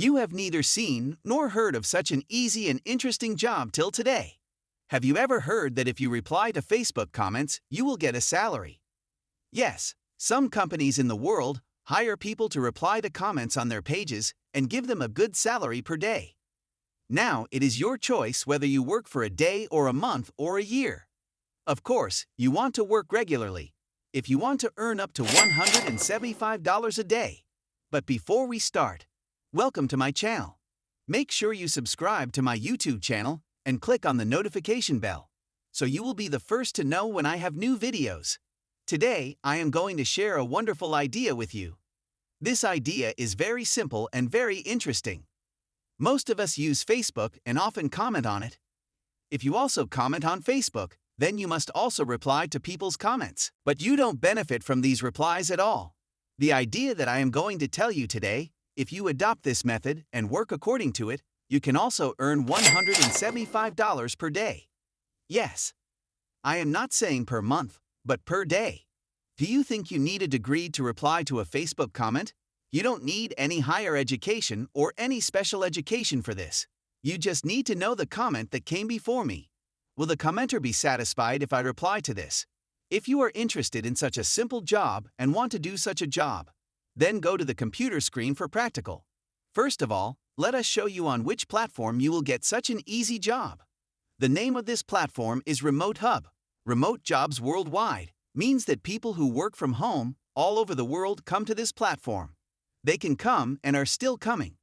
You have neither seen nor heard of such an easy and interesting job till today. Have you ever heard that if you reply to Facebook comments, you will get a salary? Yes, some companies in the world hire people to reply to comments on their pages and give them a good salary per day. Now it is your choice whether you work for a day or a month or a year. Of course, you want to work regularly, if you want to earn up to $175 a day. But before we start, welcome to my channel. Make sure you subscribe to my YouTube channel and click on the notification bell, so you will be the first to know when I have new videos. Today, I am going to share a wonderful idea with you. This idea is very simple and very interesting. Most of us use Facebook and often comment on it. If you also comment on Facebook, then you must also reply to people's comments. But you don't benefit from these replies at all. The idea that I am going to tell you today, if you adopt this method and work according to it, you can also earn $175 per day. Yes, I am not saying per month, but per day. Do you think you need a degree to reply to a Facebook comment? You don't need any higher education or any special education for this. You just need to know the comment that came before me. Will the commenter be satisfied if I reply to this? If you are interested in such a simple job and want to do such a job, then go to the computer screen for practical. First of all, let us show you on which platform you will get such an easy job. The name of this platform is Remote Hub. Remote Jobs Worldwide means that people who work from home all over the world come to this platform. They can come and are still coming.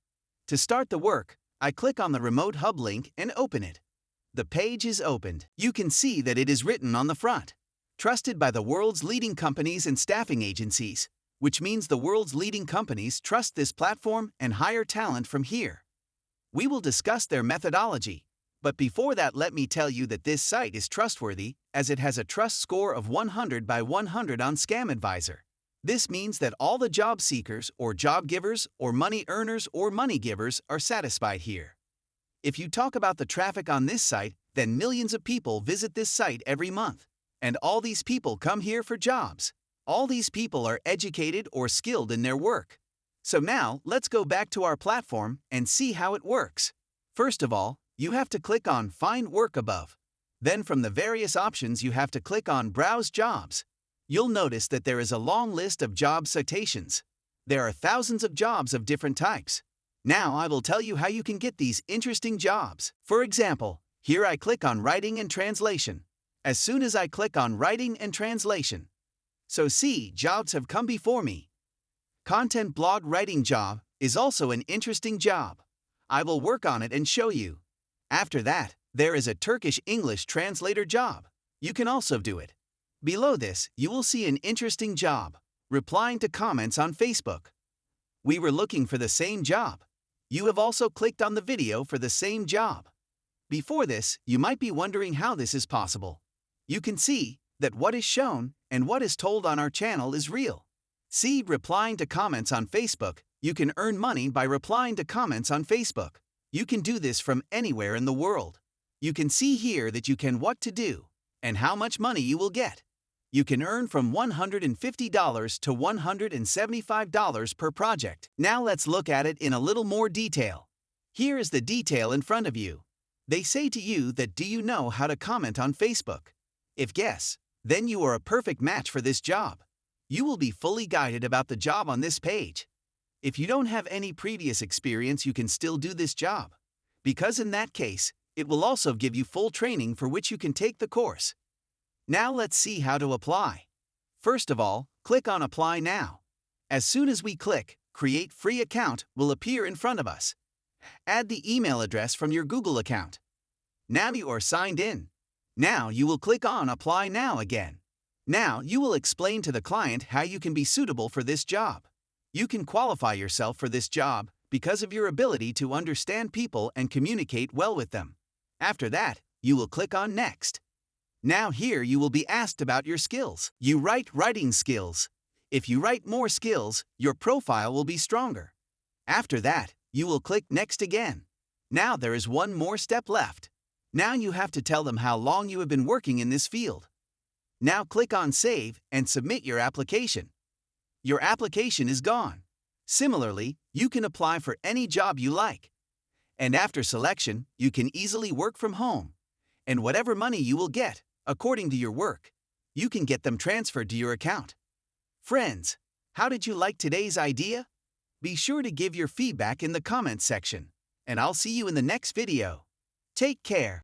To start the work, I click on the Remote Hub link and open it. The page is opened. You can see that it is written on the front. Trusted by the world's leading companies and staffing agencies, which means the world's leading companies trust this platform and hire talent from here. We will discuss their methodology, but before that let me tell you that this site is trustworthy as it has a trust score of 100 by 100 on ScamAdvisor. This means that all the job seekers or job givers or money earners or money givers are satisfied here. If you talk about the traffic on this site, then millions of people visit this site every month. And all these people come here for jobs. All these people are educated or skilled in their work. So now, let's go back to our platform and see how it works. First of all, you have to click on Find Work above. Then from the various options you have to click on Browse Jobs. You'll notice that there is a long list of job citations. There are thousands of jobs of different types. Now I will tell you how you can get these interesting jobs. For example, here I click on Writing and Translation. As soon as I click on Writing and Translation, so see, jobs have come before me. Content blog writing job is also an interesting job. I will work on it and show you. After that, there is a Turkish English translator job. You can also do it. Below this, you will see an interesting job, replying to comments on Facebook. We were looking for the same job. You have also clicked on the video for the same job. Before this, you might be wondering how this is possible. You can see that what is shown and what is told on our channel is real. See, replying to comments on Facebook, you can earn money by replying to comments on Facebook. You can do this from anywhere in the world. You can see here that you can what to do and how much money you will get. You can earn from $150 to $175 per project. Now let's look at it in a little more detail. Here is the detail in front of you. They say to you that do you know how to comment on Facebook? If yes, then you are a perfect match for this job. You will be fully guided about the job on this page. If you don't have any previous experience, you can still do this job, because in that case, it will also give you full training for which you can take the course. Now let's see how to apply. First of all, click on Apply Now. As soon as we click, Create Free Account will appear in front of us. Add the email address from your Google account. Now you are signed in. Now you will click on Apply Now again. Now you will explain to the client how you can be suitable for this job. You can qualify yourself for this job because of your ability to understand people and communicate well with them. After that, you will click on Next. Now here you will be asked about your skills. You write writing skills. If you write more skills, your profile will be stronger. After that, you will click Next again. Now there is one more step left. Now you have to tell them how long you have been working in this field. Now click on Save and submit your application. Your application is gone. Similarly, you can apply for any job you like. And after selection, you can easily work from home. And whatever money you will get, according to your work, you can get them transferred to your account. Friends, how did you like today's idea? Be sure to give your feedback in the comments section. And I'll see you in the next video. Take care.